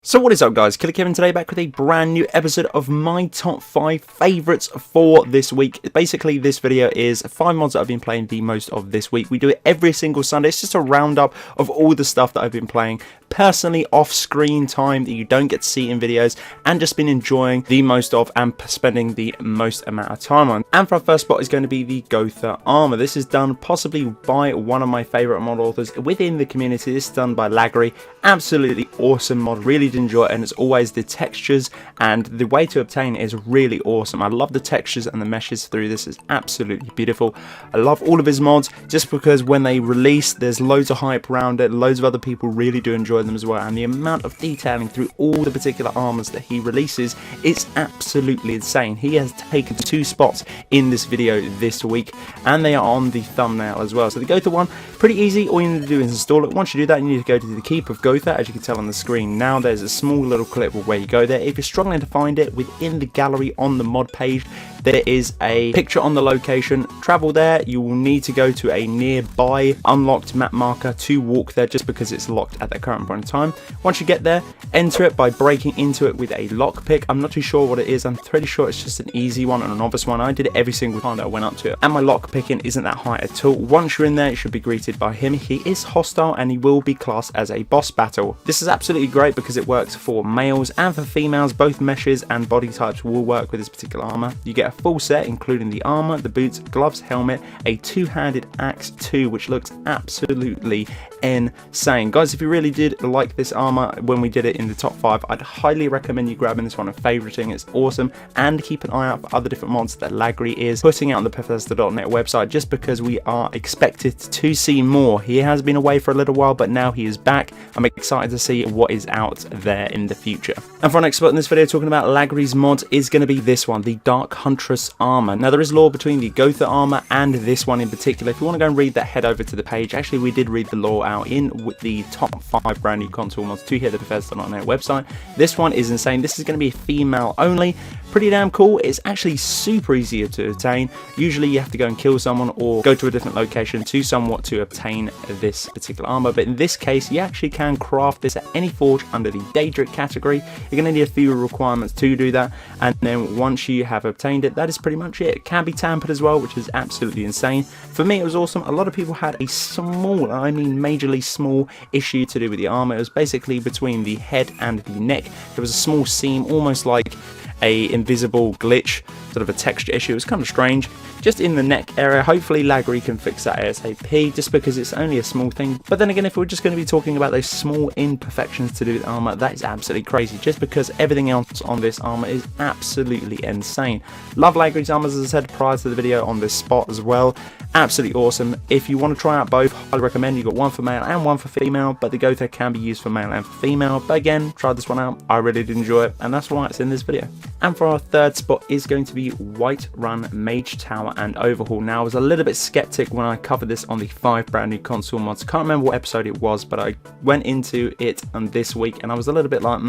So what is up guys, Killerkev today back with a brand new episode of my top 5 favourites for this week. Basically this video is 5 mods that I've been playing the most of this week. We do it every single Sunday. It's just a roundup of all the stuff that I've been playing personally off screen time that you don't get to see in videos and just been enjoying the most of and spending the most amount of time on. And for our first spot is going to be the Gotha Armor. This is done possibly by one of my favourite mod authors within the community. This is done by Lagry. Absolutely awesome mod, really did enjoy it, and as always the textures and the way to obtain it is really awesome. I love the textures and the meshes through this, is absolutely beautiful. I love all of his mods just because when they release there's loads of hype around it, loads of other people really do enjoy them as well, and the amount of detailing through all the particular armors that he releases is absolutely insane. He has taken 2 spots in this video this week and they are on the thumbnail as well. So the Gotha one, pretty easy. All you need to do is install it. Once you do that, you need to go to the Keep of Gotha, as you can tell on the screen now. There's a small little clip of where you go there. If you're struggling to find it, within the gallery on the mod page there is a picture on the location. Travel there, you will need to go to a nearby unlocked map marker to walk there, just because it's locked at the current point in time. Once you get there, enter it by breaking into it with a lockpick. I'm not too sure what it is, I'm pretty sure it's just an easy one and a novice one. I did it every single time that I went up to it, and my lockpicking isn't that high at all. Once you're in there, you should be greeted by him. He is hostile and he will be classed as a boss battle. This is absolutely great because it works for males and for females. Both meshes and body types will work with this particular armor. You get a full set including the armor, the boots, gloves, helmet, a 2-handed axe too, which looks absolutely insane. Guys, if you really did like this armor when we did it in the top 5, I'd highly recommend you grabbing this one and favoriting. It's awesome, and keep an eye out for other different mods that Lagry is putting out on the Bethesda.net website, just because we are expected to see more. He has been away for a little while, but now he is back. I'm excited to see what is out there in the future. And for our next spot in this video, talking about Lagry's mod, is going to be this one, the Dark Huntress Armor. Now there is lore between the Gotha Armor and this one in particular. If you want to go and read that, head over to the page. Actually, we did read the lore out in with the top 5 brand new console mods to hit the Bethesda.net website. This one is insane. This is going to be female only. Pretty damn cool. It's actually super easier to obtain. Usually you have to go and kill someone or go to a different location to somewhat to obtain this particular armor, but in this case you actually can craft this at any forge under the Daedric category. You're going to need a few requirements to do that, and then once you have obtained it, that is pretty much it. It can be tampered as well, which is absolutely insane. For me it was awesome. A lot of people had a small, I mean majorly small, issue to do with the armor. It was basically between the head and the neck. There was a small seam, almost like a invisible glitch, sort of a texture issue. It was kind of strange just in the neck area. Hopefully Lagry can fix that ASAP, just because it's only a small thing. But then again, if we're just going to be talking about those small imperfections to do with armor, that is absolutely crazy, just because everything else on this armor is absolutely insane. Love Lagry's armors, as I said prior to the video, on this spot as well. Absolutely awesome. If you want to try out both, highly recommend. You got one for male and one for female, but the Gotha can be used for male and for female. But again, try this one out. I really did enjoy it, and that's why it's in this video. And for our third spot is going to be Whiterun, Mage Tower and Overhaul. Now I was a little bit skeptic when I covered this on the 5 brand new console mods. Can't remember what episode it was, but I went into it this week and I was a little bit like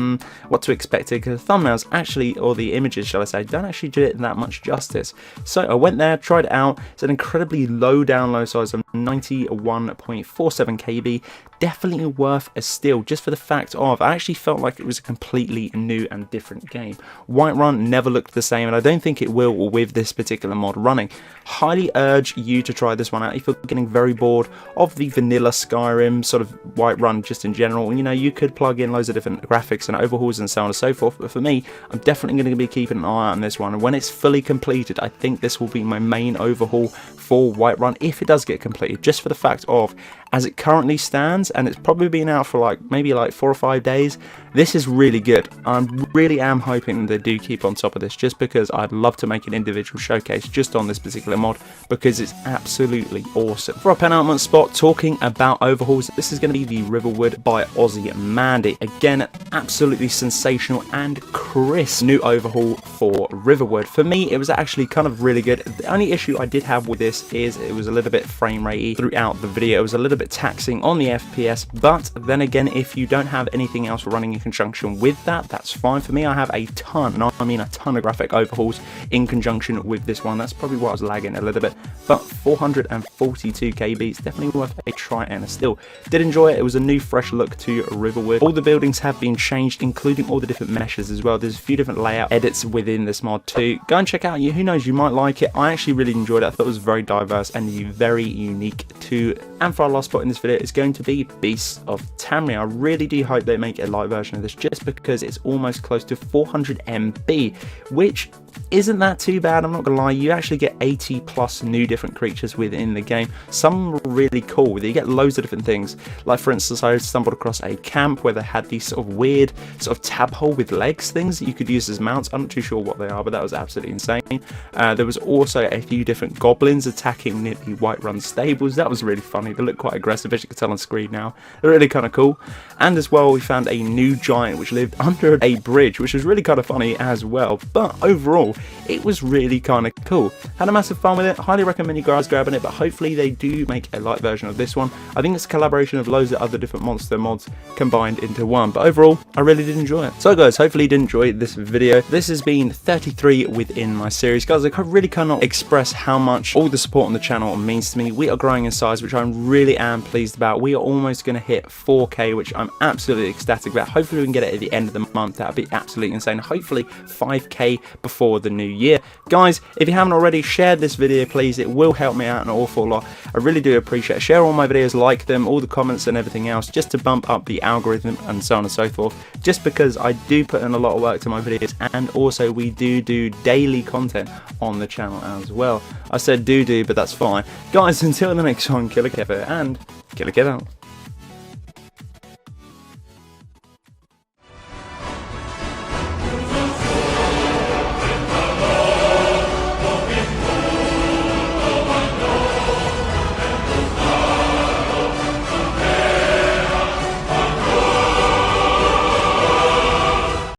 what to expect, because the thumbnails actually, or the images shall I say, don't actually do it that much justice. So I went there, tried it out. It's an incredibly low download size of 91.47 KB. Definitely worth a steal, just for the fact of I actually felt like it was a completely new and different game. Whiterun never looked the same, and I don't think it will with this particular mod running. Highly urge you to try this one out if you're getting very bored of the vanilla Skyrim sort of Whiterun just in general. You know, you could plug in loads of different graphics and overhauls and so on and so forth, but for me, I'm definitely going to be keeping an eye on this one, and when it's fully completed, I think this will be my main overhaul for Whiterun if it does get completed, just for the fact of, as it currently stands, and it's probably been out for maybe 4 or 5 days, this is really good. I really am hoping they do keep on top of this, just because I'd love to make an individual showcase just on this particular mod, because it's absolutely awesome. For our penultimate spot, talking about overhauls, this is going to be the Riverwood by Ozymandy. Again, absolutely sensational and crisp new overhaul for Riverwood. For me, it was actually kind of really good. The only issue I did have with this is it was a little bit frame ratey throughout the video. It was a little bit taxing on the FPS, but then again, if you don't have anything else running in conjunction with that, that's fine. For me, I have a ton, and I mean a ton of graphic overhauls in conjunction with this one. That's probably why I was lagging a little bit, but 442 KB is definitely worth a try, and I still did enjoy it. It was a new fresh look to Riverwood. All the buildings have been changed, including all the different meshes as well. There's a few different layout edits within this mod too. Go and check out, who knows, you might like it. I actually really enjoyed it. I thought it was very diverse and very unique too. And for our last spot in this video, it's going to be Beasts of Tamriel. I really do hope they make a light version of this, just because it's almost close to 400 MB, which isn't that too bad. I'm not gonna lie, you actually get 80 plus new different creatures within the game. Some are really cool. You get loads of different things. Like for instance, I stumbled across a camp where they had these sort of weird sort of tab hole with legs things that you could use as mounts. I'm not too sure what they are, but that was absolutely insane. There was also a few different goblins attacking near the Whiterun stables. That was really funny. They look quite aggressive, as you can tell on screen now. They're really kind of cool. And as well, we found a new giant which lived under a bridge, which was really kind of funny as well. But overall, it was really kind of cool. Had a massive fun with it. Highly recommend you guys grabbing it, but hopefully they do make a light version of this one. I think it's a collaboration of loads of other different monster mods combined into one, but overall I really did enjoy it. So guys, hopefully you did enjoy this video. This has been 33 within my series. Guys, I really cannot express how much all the support on the channel means to me. We are growing in size, which I really am pleased about. We are almost going to hit 4K, which I'm absolutely ecstatic about. Hopefully we can get it at the end of the month. That would be absolutely insane. Hopefully 5K before the new year. Guys, if you haven't already, share this video please. It will help me out an awful lot. I really do appreciate it. Share all my videos, like them, all the comments and everything else, just to bump up the algorithm and so on and so forth, just because I do put in a lot of work to my videos, and also we do daily content on the channel as well. I said do, but that's fine. Guys, until the next one, Killerkev and Killerkev out.